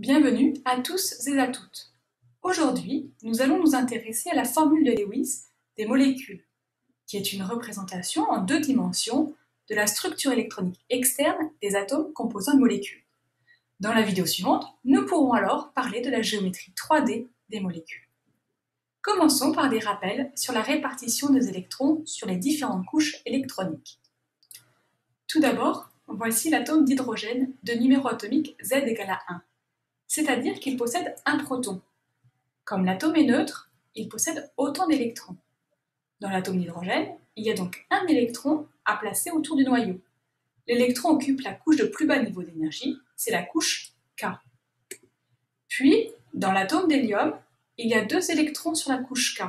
Bienvenue à tous et à toutes. Aujourd'hui, nous allons nous intéresser à la formule de Lewis des molécules, qui est une représentation en 2 dimensions de la structure électronique externe des atomes composant une molécule. Dans la vidéo suivante, nous pourrons alors parler de la géométrie 3D des molécules. Commençons par des rappels sur la répartition des électrons sur les différentes couches électroniques. Tout d'abord, voici l'atome d'hydrogène de numéro atomique Z égale à 1, c'est-à-dire qu'il possède un proton. Comme l'atome est neutre, il possède autant d'électrons. Dans l'atome d'hydrogène, il y a donc un électron à placer autour du noyau. L'électron occupe la couche de plus bas niveau d'énergie, c'est la couche K. Puis, dans l'atome d'hélium, il y a 2 électrons sur la couche K.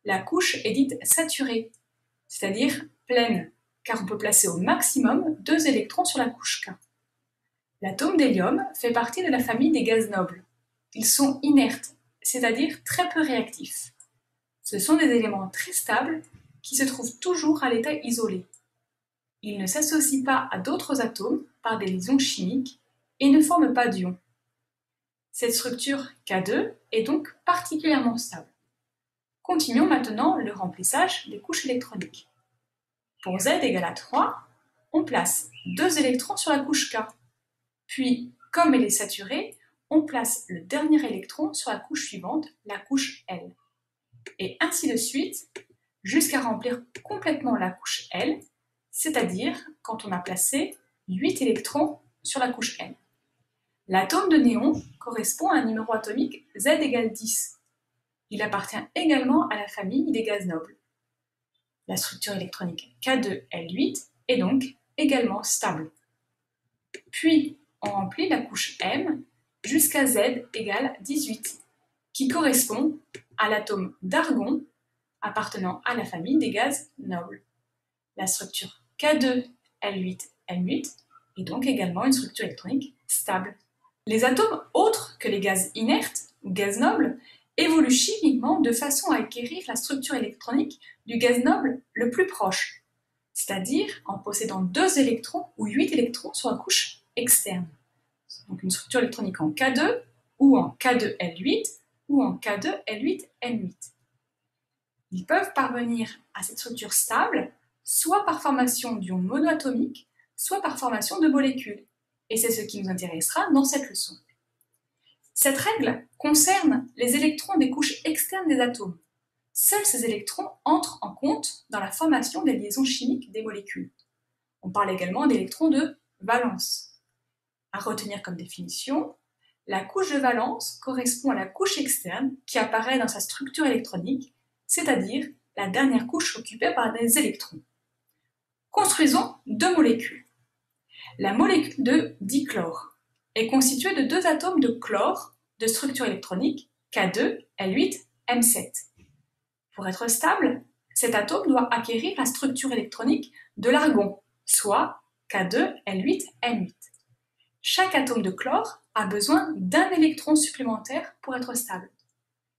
La couche est dite saturée, c'est-à-dire pleine, car on peut placer au maximum 2 électrons sur la couche K. L'atome d'hélium fait partie de la famille des gaz nobles. Ils sont inertes, c'est-à-dire très peu réactifs. Ce sont des éléments très stables qui se trouvent toujours à l'état isolé. Ils ne s'associent pas à d'autres atomes par des liaisons chimiques et ne forment pas d'ions. Cette structure K2 est donc particulièrement stable. Continuons maintenant le remplissage des couches électroniques. Pour Z égale à 3, on place 2 électrons sur la couche K. Puis, comme elle est saturée, on place le dernier électron sur la couche suivante, la couche L. Et ainsi de suite, jusqu'à remplir complètement la couche L, c'est-à-dire quand on a placé 8 électrons sur la couche L. L'atome de néon correspond à un numéro atomique Z égale 10. Il appartient également à la famille des gaz nobles. La structure électronique K2L8 est donc également stable. Puis, on remplit la couche M jusqu'à Z égale 18, qui correspond à l'atome d'argon appartenant à la famille des gaz nobles. La structure K2L8M8 est donc également une structure électronique stable. Les atomes autres que les gaz inertes ou gaz nobles évoluent chimiquement de façon à acquérir la structure électronique du gaz noble le plus proche, c'est-à-dire en possédant 2 électrons ou 8 électrons sur la couche externe. Donc une structure électronique en K2 ou en K2L8 ou en K2L8M8. Ils peuvent parvenir à cette structure stable soit par formation d'ions monoatomiques, soit par formation de molécules. Et c'est ce qui nous intéressera dans cette leçon. Cette règle concerne les électrons des couches externes des atomes. Seuls ces électrons entrent en compte dans la formation des liaisons chimiques des molécules. On parle également d'électrons de valence. À retenir comme définition, la couche de valence correspond à la couche externe qui apparaît dans sa structure électronique, c'est-à-dire la dernière couche occupée par des électrons. Construisons 2 molécules. La molécule de dichlore est constituée de 2 atomes de chlore de structure électronique K2L8M7. Pour être stable, cet atome doit acquérir la structure électronique de l'argon, soit K2L8M8. Chaque atome de chlore a besoin d'un électron supplémentaire pour être stable.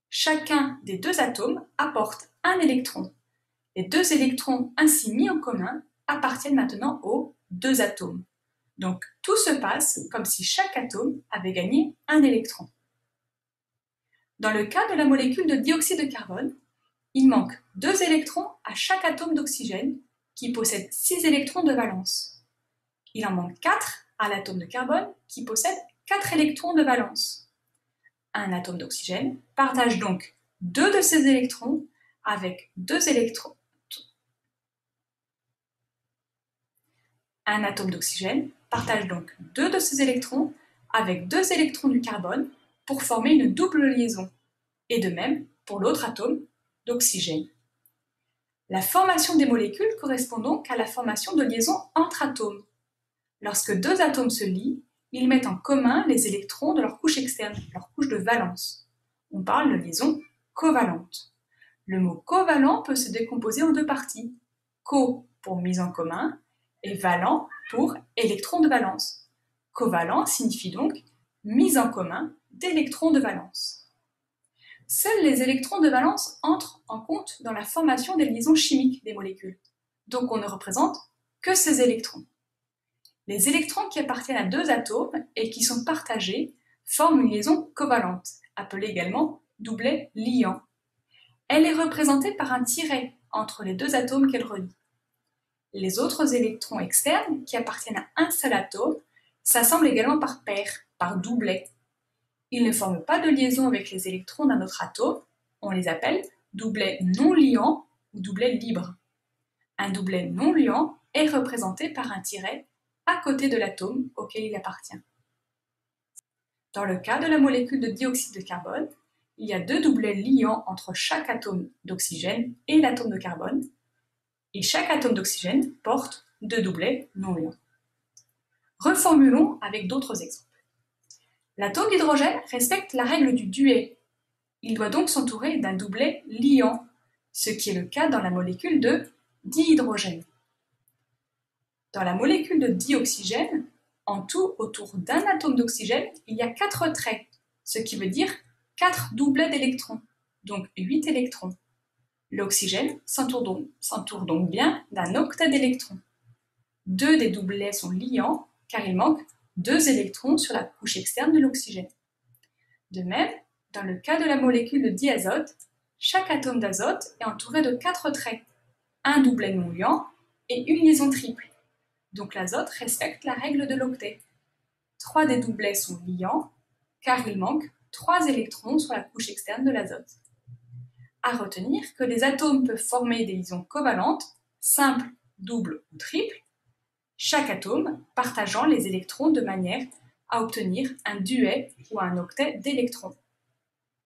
Chacun des 2 atomes apporte un électron. Les 2 électrons ainsi mis en commun appartiennent maintenant aux 2 atomes. Donc tout se passe comme si chaque atome avait gagné un électron. Dans le cas de la molécule de dioxyde de carbone, il manque 2 électrons à chaque atome d'oxygène qui possède 6 électrons de valence. Il en manque 4 à l'atome de carbone qui possède 4 électrons de valence. Un atome d'oxygène partage donc 2 de ces électrons avec 2 électrons. Un atome d'oxygène partage donc 2 de ces électrons avec 2 électrons du carbone pour former une double liaison, et de même pour l'autre atome d'oxygène. La formation des molécules correspond donc à la formation de liaisons entre atomes. Lorsque 2 atomes se lient, ils mettent en commun les électrons de leur couche externe, leur couche de valence. On parle de liaison covalente. Le mot covalent peut se décomposer en 2 parties. Co pour mise en commun et valent pour électrons de valence. Covalent signifie donc mise en commun d'électrons de valence. Seuls les électrons de valence entrent en compte dans la formation des liaisons chimiques des molécules. Donc on ne représente que ces électrons. Les électrons qui appartiennent à 2 atomes et qui sont partagés forme une liaison covalente, appelée également doublet liant. Elle est représentée par un tiret entre les deux atomes qu'elle relie. Les autres électrons externes, qui appartiennent à un seul atome, s'assemblent également par paires, par doublets. Ils ne forment pas de liaison avec les électrons d'un autre atome, on les appelle doublets non liants ou doublets libres. Un doublet non liant est représenté par un tiret à côté de l'atome auquel il appartient. Dans le cas de la molécule de dioxyde de carbone, il y a deux doublets liants entre chaque atome d'oxygène et l'atome de carbone, et chaque atome d'oxygène porte deux doublets non liants. Reformulons avec d'autres exemples. L'atome d'hydrogène respecte la règle du duet. Il doit donc s'entourer d'un doublet liant, ce qui est le cas dans la molécule de dihydrogène. Dans la molécule de dioxygène, en tout, autour d'un atome d'oxygène, il y a 4 traits, ce qui veut dire 4 doublets d'électrons, donc 8 électrons. L'oxygène s'entoure donc bien d'un octet d'électrons. 2 des doublets sont liants, car il manque 2 électrons sur la couche externe de l'oxygène. De même, dans le cas de la molécule de diazote, chaque atome d'azote est entouré de 4 traits, un doublet non liant et une liaison triple. Donc l'azote respecte la règle de l'octet. 3 des doublets sont liants, car il manque 3 électrons sur la couche externe de l'azote. À retenir que les atomes peuvent former des liaisons covalentes, simples, doubles ou triples, chaque atome partageant les électrons de manière à obtenir un duet ou un octet d'électrons.